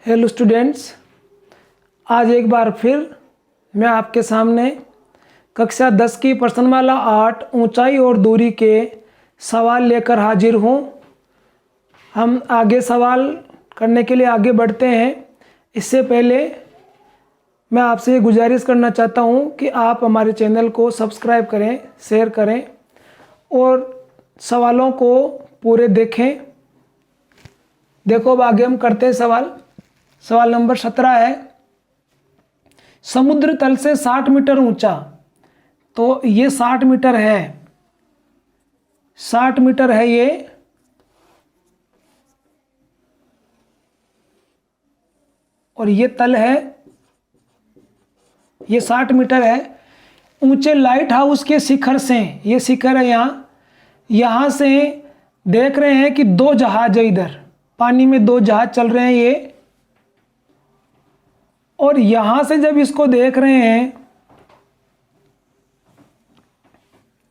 Hello students, आज एक बार फिर मैं आपके सामने कक्षा 10 की प्रश्नमाला 8 ऊंचाई और दूरी के सवाल लेकर हाजिर हूं। हम आगे सवाल करने के लिए आगे बढ़ते हैं। इससे पहले मैं आपसे ये गुजारिश करना चाहता हूं कि आप हमारे चैनल को सब्सक्राइब करें, शेयर करें और सवालों को पूरे देखें। देखो, अब आगे हम करते हैं सवाल नंबर 17 है। समुद्र तल से 60 मीटर ऊंचा, तो ये 60 मीटर है, 60 मीटर है ये, और ये तल है, ये 60 मीटर है। ऊंचे लाइट हाउस के शिखर से, ये शिखर है यहां से देख रहे हैं कि दो जहाज है, इधर पानी में दो जहाज चल रहे हैं ये, और यहां से जब इसको देख रहे हैं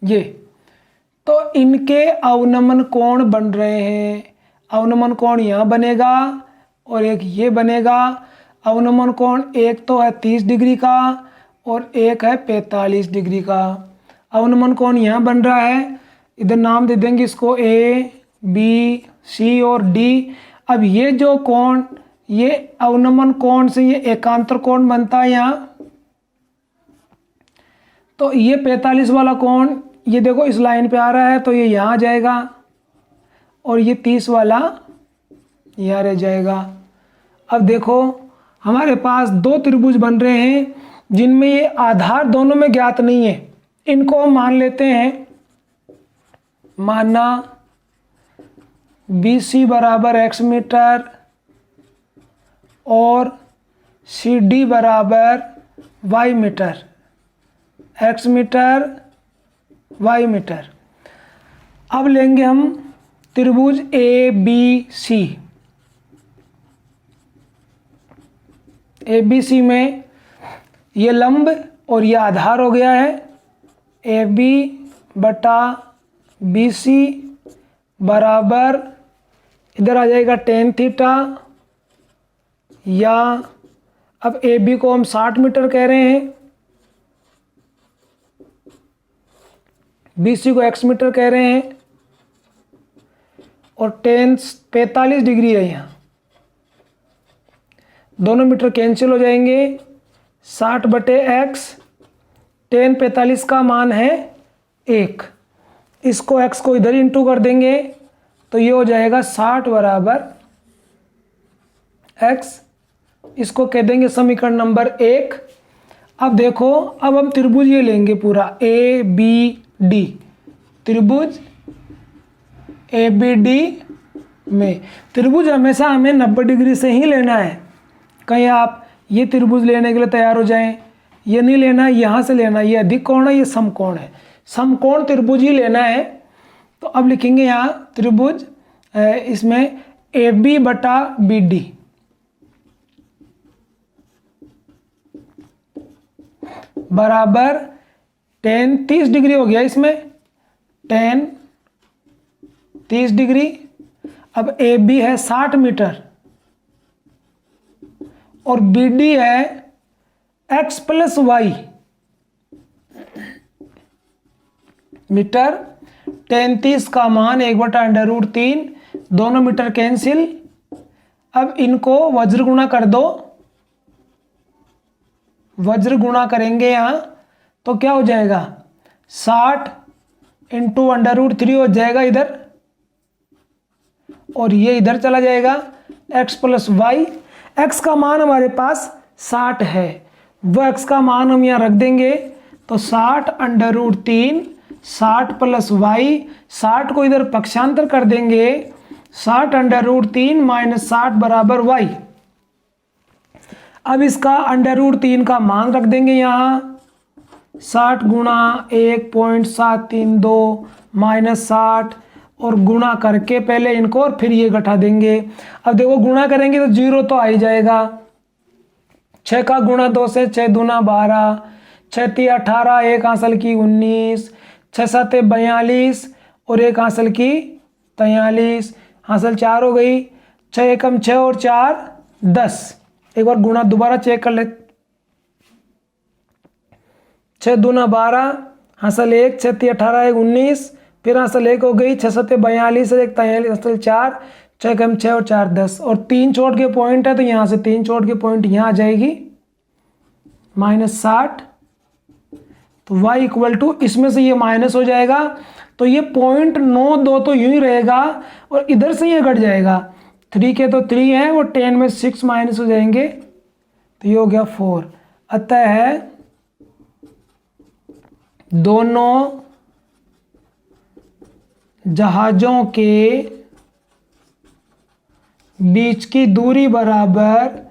ये, तो इनके अवनमन कोण बन रहे हैं। अवनमन कोण यहां बनेगा और एक ये बनेगा। अवनमन कोण एक तो है 30 डिग्री का और एक है 45 डिग्री का। अवनमन कोण यहां बन रहा है, इधर नाम दे देंगे इसको ए, बी, सी और डी। अब ये जो कोण, ये अवनमन कोण से ये एकांतर कोण बनता है यहाँ, तो ये 45 वाला कोण, ये देखो इस लाइन पे आ रहा है, तो ये यहाँ जाएगा और ये 30 वाला यहाँ रह जाएगा। अब देखो, हमारे पास दो त्रिभुज बन रहे हैं जिनमें ये आधार दोनों में ज्ञात नहीं है। इनको हम मान लेते हैं, माना BC बराबर x मीटर और CD बराबर y metre, x metre y metre. अब लेंगे हम त्रिभुज ABC। ABC में ये लंब और ये आधार हो गया है। AB बटा BC बराबर, इधर आ जाएगा tan थीटा, या अब AB को हम 60 मीटर कह रहे हैं, BC को x मीटर कह रहे हैं, और tan 45 डिग्री है यहाँ। दोनों मीटर कैंसिल हो जाएंगे, 60 बटे x, tan 45 का मान है 1, इसको x को इधर इंटू कर देंगे तो ये हो जाएगा 60 बराबर x, इसको कह देंगे समीकरण नंबर 1। अब देखो, अब हम त्रिभुज ये लेंगे पूरा ABD, त्रिभुज ABD में त्रिभुज हमेशा हमें 90 डिग्री से ही लेना है। कहीं आप ये त्रिभुज लेने के लिए तैयार हो जाएं, ये नहीं लेना है, यहाँ से लेना है, ये अधिक कोण है, ये समकोण है, समकोण त्रिभुज ही लेना है। तो अब लिखेंगे यहाँ त्रिभुज, इसमें AB बटा BD बराबर tan 30 डिग्री हो गया, इसमें tan 30 डिग्री। अब AB है 60 मीटर और BD है x plus y metre. tan 30 का मान 1/√3, दोनों मीटर कैंसिल। अब इनको वज्र गुणा कर दो, वज्र गुणा करेंगे यहाँ तो क्या हो जाएगा, 60 इंटू √3 हो जाएगा इधर, और ये इधर चला जाएगा, x प्लस y। x का मान हमारे पास 60 है, वो x का मान हम यहाँ रख देंगे, तो 60 √3, 60 प्लस y, 60 को इधर पक्षांतर कर देंगे, 60 √3 माइनस 60 बराबर y। अब इसका √3 का मान रख देंगे यहाँ, 60 गुणा 1.732 माइनस 60, और गुणा करके पहले इनको और फिर ये घटा देंगे। अब देखो, गुणा करेंगे तो 0 तो आ ही जाएगा। 6 का गुणा 2 से, 6 दूना 12, 6 3 18, 1 हासिल की 19, 6 7 42 और 1 हासिल की 43, हासिल 4 हो गई, 6 एकम 6 और 4 10, एक बार गुणा दोबारा चेक कर ले। 6 दूना 12, हासिल 1, 6 × 18 = 19, फिर हासिल 1 हो गई, 6 × 7 = 42, 1 × 43, हासिल 4, 6 कम 6 और 4 10, और 3 छोड़ के पॉइंट है तो यहाँ से 3 छोड़ के पॉइंट यहाँ आ जाएगी -60। तो y = इसमें से ये माइनस हो जाएगा, तो ये 0.92 तो यूं ही रहेगा और इधर से ये घट जाएगा। 3 के तो 3 है और 10 में 6 माइनस हो जाएंगे, तो ये हो गया 4। अतः है दोनों जहाजों के बीच की दूरी बराबर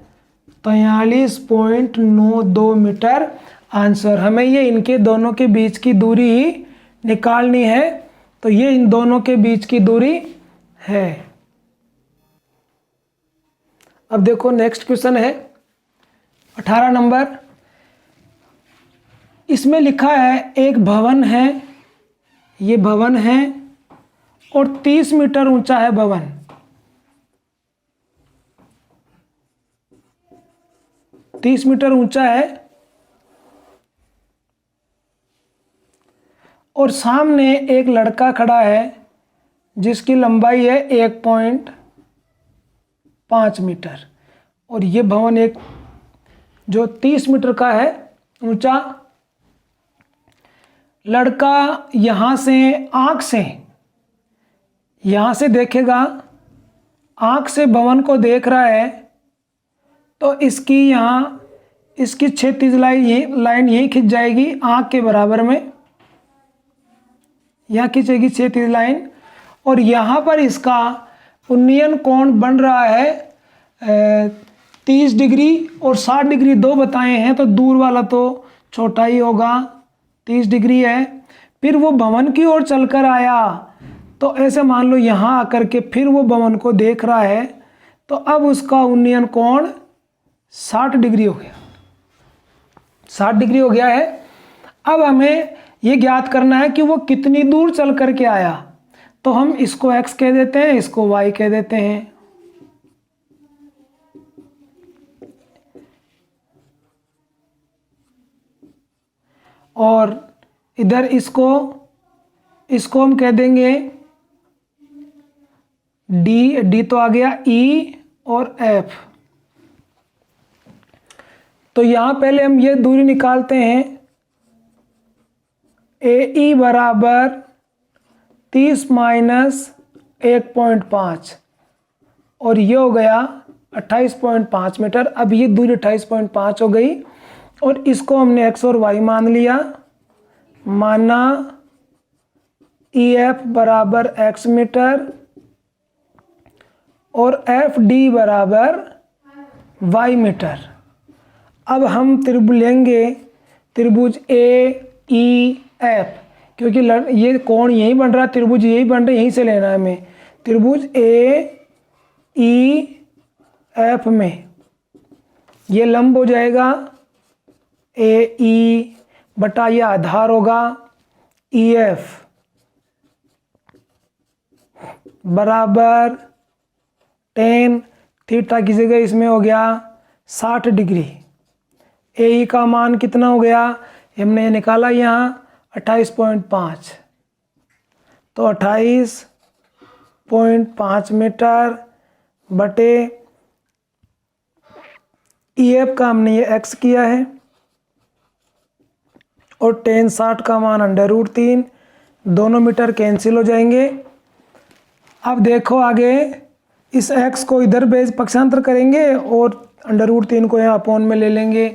43.92 मीटर। आंसर, हमें ये इनके दोनों के बीच की दूरी ही निकालनी है, तो ये इन दोनों के बीच की दूरी है। अब देखो नेक्स्ट क्वेश्चन है 18 नंबर। इसमें लिखा है एक भवन है, ये भवन है और 30 मीटर ऊंचा है भवन। तीस मीटर ऊंचा है और सामने एक लड़का खड़ा है जिसकी लंबाई है 1.5 मीटर, और ये भवन एक जो 30 मीटर का है ऊंचा। लड़का यहाँ से देखेगा, आँख से भवन को देख रहा है, तो इसकी क्षैतिज लाइन यही खिंच जाएगी आँख के बराबर में, यहाँ खिंचेगी क्षैतिज लाइन, और यहाँ पर इसका उन्नयन कोण बन रहा है 30 डिग्री और 60 डिग्री दो बताए हैं, तो दूर वाला तो छोटा ही होगा, 30 डिग्री है। फिर वो भवन की ओर चलकर आया, तो ऐसे मान लो यहाँ आकर के फिर वो भवन को देख रहा है, तो अब उसका उन्नयन कोण 60 डिग्री हो गया, 60 डिग्री हो गया है। अब हमें ये ज्ञात करना है कि वो कितनी दूर चल करके आया, तो हम इसको x कह देते हैं, इसको y कह देते हैं। और इधर इसको हम कह देंगे d तो आ गया e और f। तो यहाँ पहले हम ये दूरी निकालते हैं, AE बराबर 30 माइनस 1.5 और ये हो गया 28.5 मीटर। अब ये दूरी 28.5 हो गई और इसको हमने x और y मान लिया, माना EF बराबर x मीटर और FD बराबर y मीटर। अब हम त्रिभुज लेंगे, त्रिभुज AEF, क्योंकि ये कोण यही बन रहा है, त्रिभुज यही बन रहा है, यहीं से लेना है हमें। त्रिभुज AEF में ये लंब हो जाएगा AE बटा ये आधार होगा EF बराबर tan थीटा की जगह इसमें हो गया 60 डिग्री। AE का मान कितना हो गया, हमने निकाला यहाँ 28.5, तो 28.5 मीटर बटे EF का हमने ये x किया है और tan 60 का मान √3, दोनों मीटर कैंसिल हो जाएंगे। अब देखो आगे इस x को इधर पक्षांतर करेंगे और √3 को यहाँ अपोन में ले लेंगे,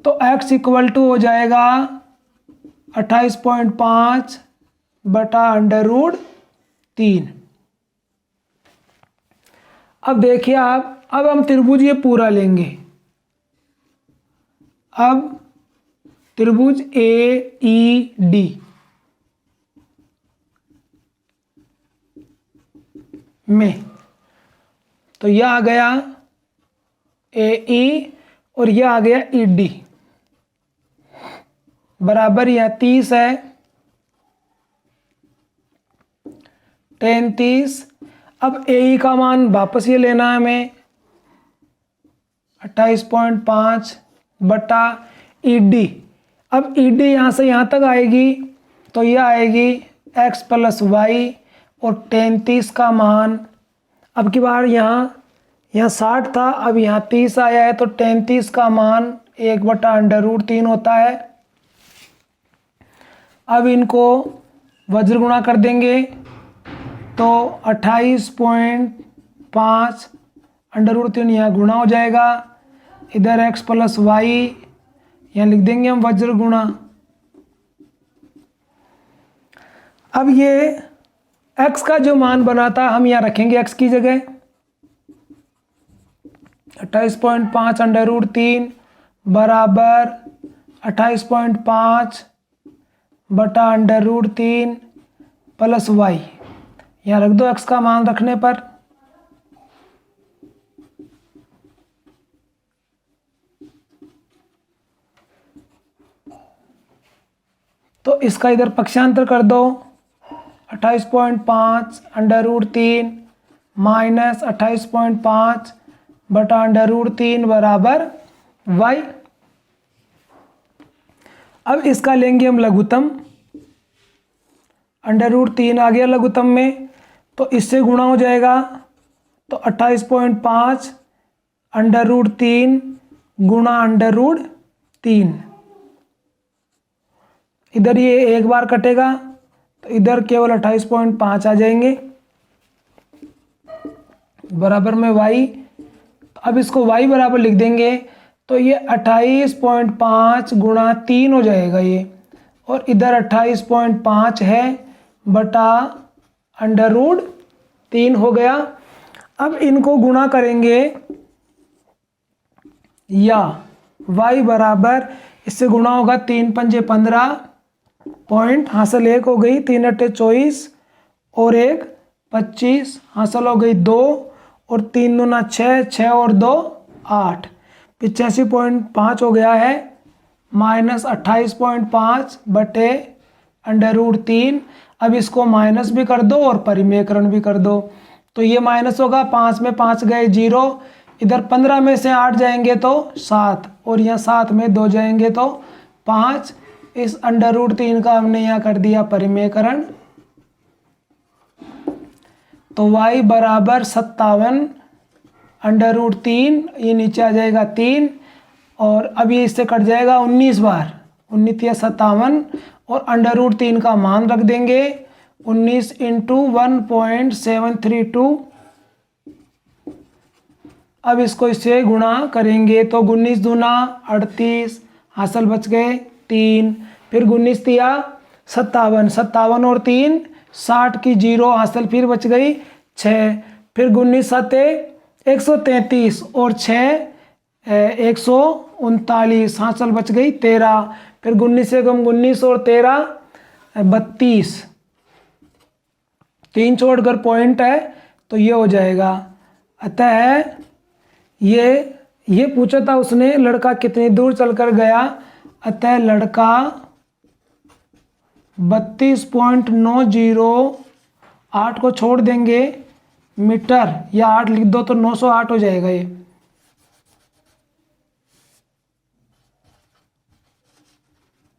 तो x = हो जाएगा 28.5 बटा √3। अब देखिए आप, अब हम त्रिभुज ये पूरा लेंगे। अब त्रिभुज AED में, तो यह आ गया AE और यह आ गया ED बराबर, यह 30 है, tan 30। अब AE का मान वापस ये लेना है हमें, 28.5 बटा ED। अब ED यहाँ से यहाँ तक आएगी तो ये आएगी x प्लस वाई और 33 का मान। अब की बार यहाँ 60 था, अब यहाँ 30 आया है तो 33 का मान 1/√3 होता है। अब इनको वज्र गुणा कर देंगे तो 28.5 √3 यहाँ गुणा हो जाएगा, इधर x प्लस वाई यहाँ लिख देंगे हम वज्र गुणा। अब ये x का जो मान बना था हम यहाँ रखेंगे x की जगह 28.5 √3 बराबर 28.5 बटा √3 प्लस वाई। यहाँ रख दो x का मान रखने पर। तो इसका इधर पक्षांतर कर दो, 28.5 √3 माइनस 28.5 बटा √3 बराबर y। अब इसका लेंगे हम लघुत्तम, √3 आ गया लघुत्तम में तो इससे गुणा हो जाएगा तो 28.5 √3 गुणा √3। इधर ये एक बार कटेगा तो इधर केवल 28.5 आ जाएंगे बराबर में y। अब इसको y बराबर लिख देंगे तो ये 28.5 गुणा 3 हो जाएगा ये, और इधर 28.5 है बटा √3 हो गया। अब इनको गुणा करेंगे या y बराबर इससे गुणा होगा 3 पंजे 15 पॉइंट हासिल 1 हो गई, 3 अट्ठे 24 और 1 25 हासिल हो गई 2 और 3 दूना 6, 6 और 2 8, 85.5 हो गया है माइनस 28.5 बटे √3। अब इसको माइनस भी कर दो और परिमेयकरण भी कर दो तो ये माइनस होगा, 5 में 5 गए 0, इधर 15 में से 8 जाएंगे तो 7 और यहाँ 7 में 2 जाएंगे तो 5। इस √3 का हमने यहाँ कर दिया परिमेयकरण तो y बराबर 57 √3, ये नीचे आ जाएगा 3 और अब ये इससे कट जाएगा 19 बार, 19 या 57 और √3 का मान रख देंगे 19 इंटू 1.732। अब इसको इससे गुणा करेंगे तो 19 दूना 38 हासिल बच गए 3, फिर 19 दिया 57, 57 और 3 60 की 0 हासिल फिर बच गई 6, फिर 19 साते 133 और 6 139 हासिल बच गई 13, फिर 19 से कम 19 और 13 32, 3 छोड़कर पॉइंट है तो ये हो जाएगा। अतः ये पूछा था उसने लड़का कितनी दूर चलकर गया, अतः लड़का 32.90, 8 को छोड़ देंगे मीटर या 8 लिख दो तो 908 हो जाएगा ये।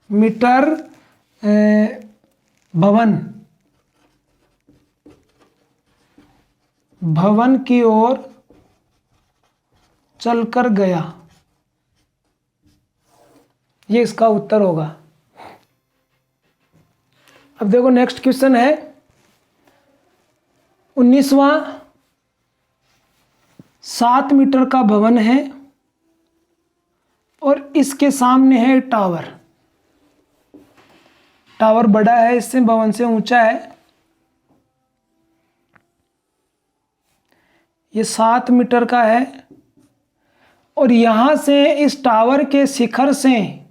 मीटर भवन की ओर चलकर गया, ये इसका उत्तर होगा। अब देखो नेक्स्ट क्वेश्चन है 19वां, 7 मीटर का भवन है और इसके सामने है टावर। टावर बड़ा है, इससे भवन से ऊंचा है। ये 7 मीटर का है और यहां से इस टावर के शिखर से,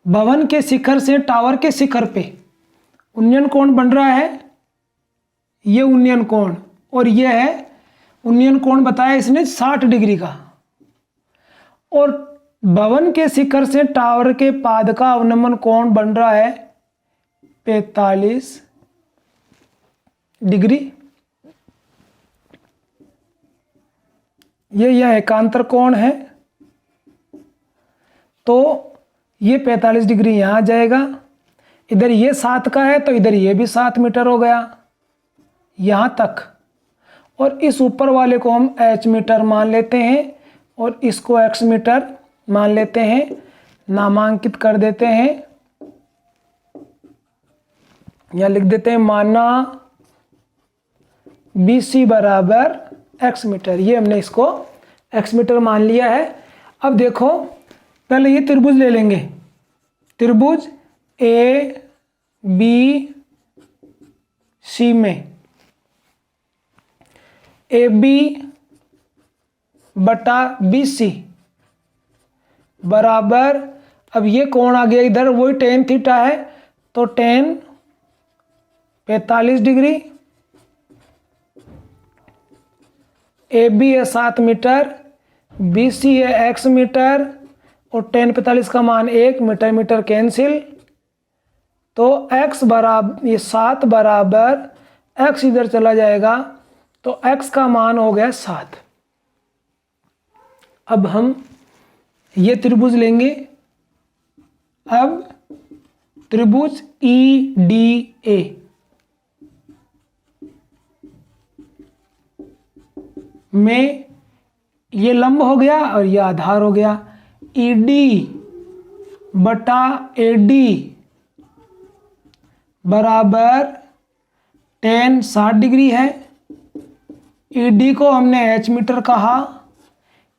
भवन के शिखर से टावर के शिखर पे उन्नयन कोण बन रहा है, ये उन्नयन कोण, और ये है उन्नयन कोण बताया इसने 60 डिग्री का। और भवन के शिखर से टावर के पाद का अवनमन कोण बन रहा है 45 डिग्री। यह एकांतर कोण है, तो ये 45 डिग्री यहाँ आ जाएगा। इधर ये 7 का है तो इधर ये भी 7 मीटर हो गया यहाँ तक। और इस ऊपर वाले को हम h मीटर मान लेते हैं और इसको x मीटर मान लेते हैं, नामांकित कर देते हैं। यहाँ लिख देते हैं माना BC बराबर x मीटर। ये हमने इसको x मीटर मान लिया है। अब देखो पहले ये त्रिभुज ले लेंगे, त्रिभुज ABC में AB बटा BC बराबर, अब ये कोण आ गया इधर, वही tan थीटा है तो tan 45 डिग्री, AB है 7 मीटर, BC है x मीटर और tan 45 का मान 1 मीटर, मीटर कैंसिल, तो x बराबर ये 7 बराबर x इधर चला जाएगा तो x का मान हो गया 7। अब हम ये त्रिभुज लेंगे। अब त्रिभुज EDA में ये लंब हो गया और ये आधार हो गया। ED बटा AD बराबर tan 60 डिग्री है। ED को हमने h मीटर कहा,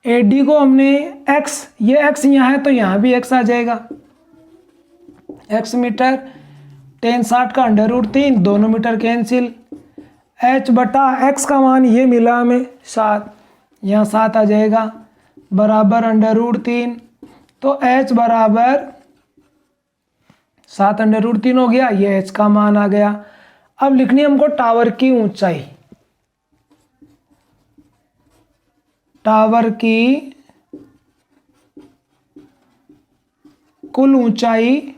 AD को हमने x, ये x यहाँ है तो यहाँ भी x आ जाएगा, x मीटर, tan 60 का √3, दोनों मीटर कैंसिल, h बटा x का मान ये मिला हमें 7, यहाँ 7 आ जाएगा बराबर √3, तो h बराबर 7 √3 हो गया, ये h का मान आ गया। अब लिखनी हमको टावर की ऊंचाई, टावर की कुल ऊंचाई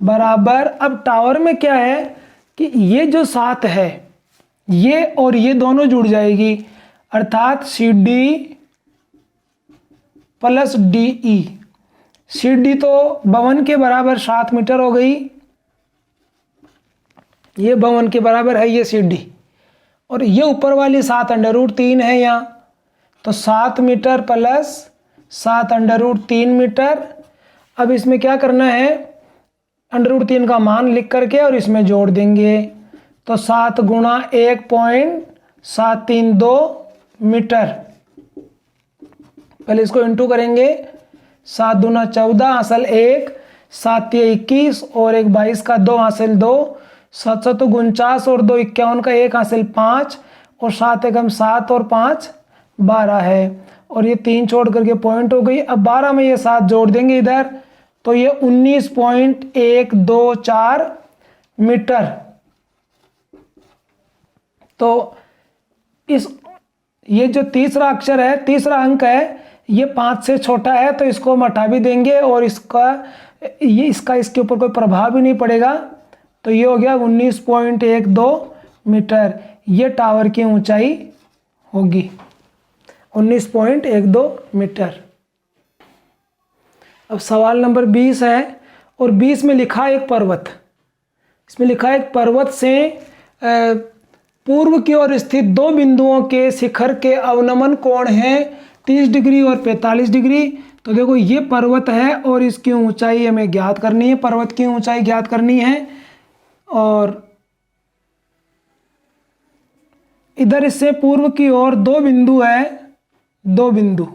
बराबर, अब टावर में क्या है कि ये जो 7 है ये और ये दोनों जुड़ जाएगी, अर्थात CD प्लस DE। CD तो भवन के बराबर 7 मीटर हो गई, ये भवन के बराबर है ये CD, और ये ऊपर वाली 7 √3 है यहाँ, तो 7 मीटर प्लस 7 √3 मीटर। अब इसमें क्या करना है, √3 का मान लिख करके और इसमें जोड़ देंगे, तो 7 गुणा 1.732 मीटर। पहले इसको इंटू करेंगे, 7 दूना 14 हासिल 1, 7 21 और 1 22 का 2 हासिल 2, 7 7 49 और 2 51 का 1 हासिल 5 और 7 एकम 7 और 5 12 है, और ये 3 छोड़ करके पॉइंट हो गई। अब 12 में ये 7 जोड़ देंगे इधर, तो ये 19.124 मीटर। तो ये जो तीसरा अक्षर है, तीसरा अंक है, ये 5 से छोटा है तो इसको हम हटा भी देंगे और इसका इसके ऊपर कोई प्रभाव भी नहीं पड़ेगा, तो ये हो गया 19.12 मीटर। ये टावर की ऊंचाई होगी 19.12 मीटर। अब सवाल नंबर 20 है और 20 में लिखा है एक पर्वत, इसमें लिखा है एक पर्वत से पूर्व की ओर स्थित 2 बिंदुओं के शिखर के अवनमन कोण हैं 30 डिग्री और 45 डिग्री। तो देखो ये पर्वत है और इसकी ऊंचाई हमें ज्ञात करनी है, पर्वत की ऊंचाई ज्ञात करनी है, और इधर इससे पूर्व की ओर 2 बिंदु है, 2 बिंदु,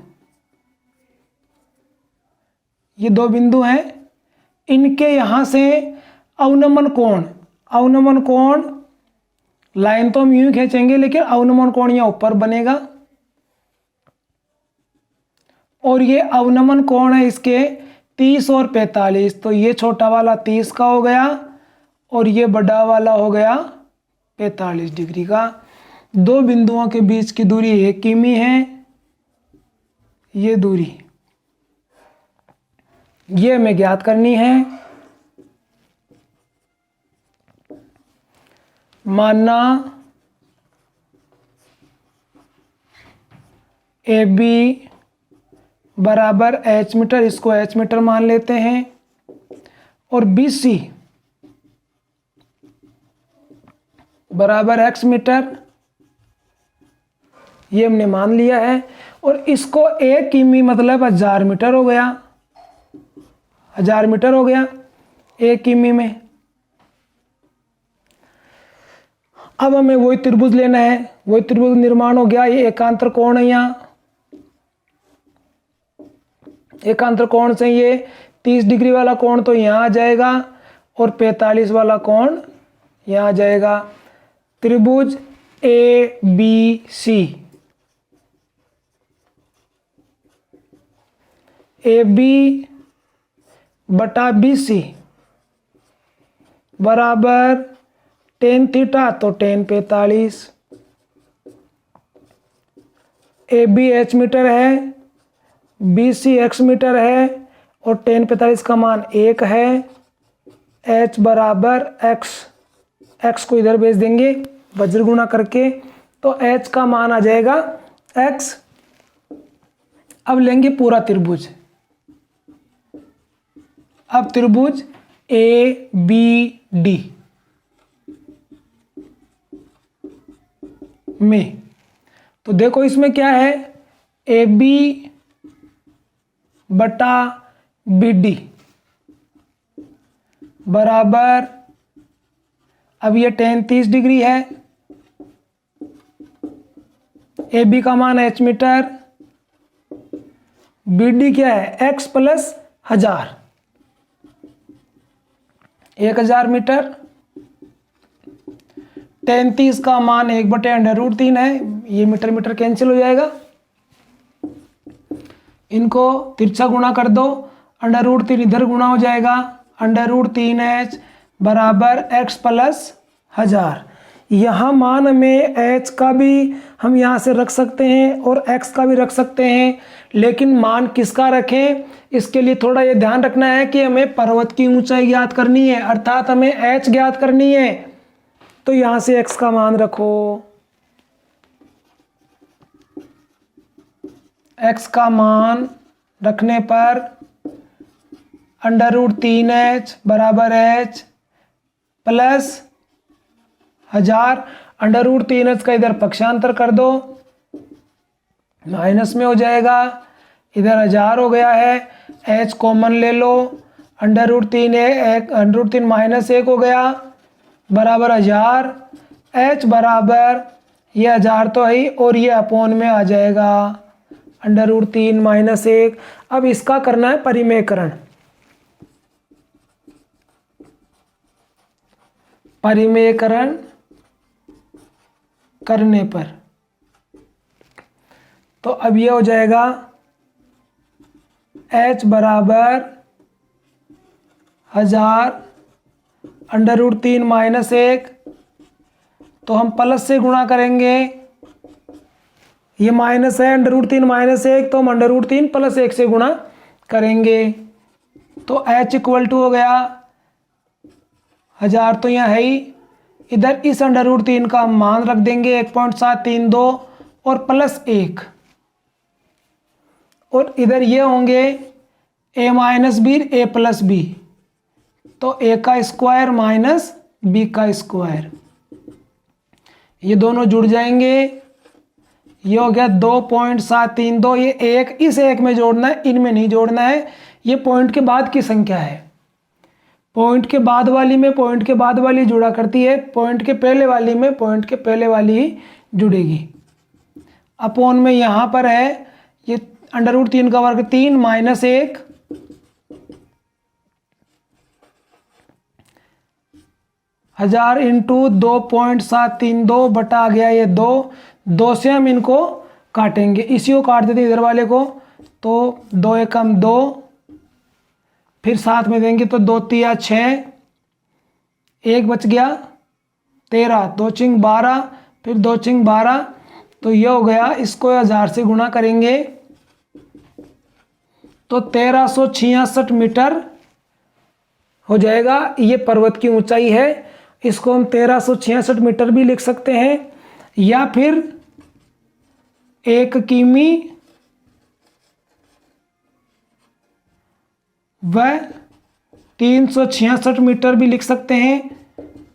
ये 2 बिंदु हैं, इनके यहां से अवनमन कोण, अवनमन कोण लाइन तो हम यूं खींचेंगे लेकिन अवनमन कोण यहां ऊपर बनेगा, और ये अवनमन कोण है इसके 30 और 45, तो ये छोटा वाला 30 का हो गया और ये बड़ा वाला हो गया 45 डिग्री का। 2 बिंदुओं के बीच की दूरी 1 किमी है, ये दूरी ये हमें ज्ञात करनी है। माना ए बी बराबर एच मीटर, इसको एच मीटर मान लेते हैं, और बी सी बराबर एक्स मीटर, ये हमने मान लिया है। और इसको 1 किमी मतलब 1000 मीटर हो गया, 1000 मीटर हो गया 1 किमी में। अब हमें वही त्रिभुज लेना है, वही त्रिभुज निर्माण हो गया। ये एकांतर कोण है, यहाँ एकांतर कोण से ये 30 डिग्री वाला कोण तो यहाँ आ जाएगा और 45 वाला कोण यहाँ आ जाएगा। त्रिभुज A B C, A B बटा बी सी बराबर टेन थीटा, तो tan 45। A B H metre है, बी सी एक्स मीटर है, और टेन 45 का मान 1 है। एच बराबर एक्स, एक्स को इधर भेज देंगे वज्र गुणा करके, तो एच का मान आ जाएगा एक्स। अब लेंगे पूरा त्रिभुज। अब त्रिभुज ए बी डी में, तो देखो इसमें क्या है, ए बी बटा बी डी बराबर, अब ये टेन 30 डिग्री है, ए बी का मान एच मीटर, बी डी क्या है एक्स प्लस 1000, 1000 मीटर। टेन 30 का मान 1/√3 है, ये मीटर मीटर कैंसिल हो जाएगा, इनको तिरछा गुणा कर दो, √3 इधर गुणा हो जाएगा, √3h बराबर x प्लस 1000। यहाँ मान में h का भी हम यहाँ से रख सकते हैं और x का भी रख सकते हैं, लेकिन मान किसका रखें इसके लिए थोड़ा ये ध्यान रखना है कि हमें पर्वत की ऊंचाई ज्ञात करनी है, अर्थात हमें h ज्ञात करनी है। तो यहाँ से x का मान रखो, x का मान रखने पर √3h बराबर h प्लस 1000, √3h का इधर पक्षांतर कर दो, माइनस में हो जाएगा, इधर 1000 हो गया है, h कॉमन ले लो, √3 माइनस 1 हो गया बराबर 1000, h बराबर ये 1000 तो है ही, और ये अपोन में आ जाएगा √3 माइनस 1। अब इसका करना है परिमेयकरण। परिमेयकरण करने पर तो अब ये हो जाएगा h बराबर 1000 √3 माइनस 1, तो हम प्लस से गुणा करेंगे, ये माइनस है √3 माइनस 1, तो हम √3 प्लस 1 से गुणा करेंगे, तो h इक्वल टू हो गया 1000 तो यहाँ है ही, इधर इस √3 का मान रख देंगे 1.732 और प्लस 1, और इधर ये होंगे a minus B a plus B, तो a का स्क्वायर माइनस b का स्क्वायर, ये दोनों जुड़ जाएंगे, ये हो गया 2.732। ये एक इस एक में जोड़ना है, इनमें नहीं जोड़ना है, ये पॉइंट के बाद की संख्या है, पॉइंट के बाद वाली में पॉइंट के बाद वाली जुड़ा करती है, पॉइंट के पहले वाली में पॉइंट के पहले वाली ही जुड़ेगी। अपोन में यहाँ पर है ये √3 का वर्ग 3 माइनस 1, हजार इंटू 2.732 बटा आ गया ये 2 से हम इनको काटेंगे, इसी को काट देते इधर वाले को, तो 2 एकम 2, फिर साथ में देंगे तो 2 तिया 6, 1 बच गया 13, 2 चिंग 12, फिर 2 चिंग 12, तो ये हो गया, इसको 1000 से गुणा करेंगे तो 1366 मीटर हो जाएगा। ये पर्वत की ऊंचाई है, इसको हम 1366 मीटर भी लिख सकते हैं, या फिर 1 किमी व 366 मीटर भी लिख सकते हैं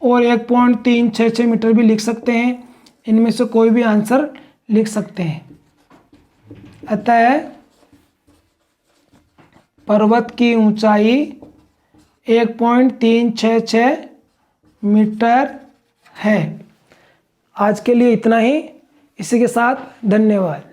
और 1.366 मीटर भी लिख सकते हैं। इनमें से कोई भी आंसर लिख सकते हैं। अतः पर्वत की ऊंचाई 1.366 मीटर है। आज के लिए इतना ही। इसी के साथ धन्यवाद।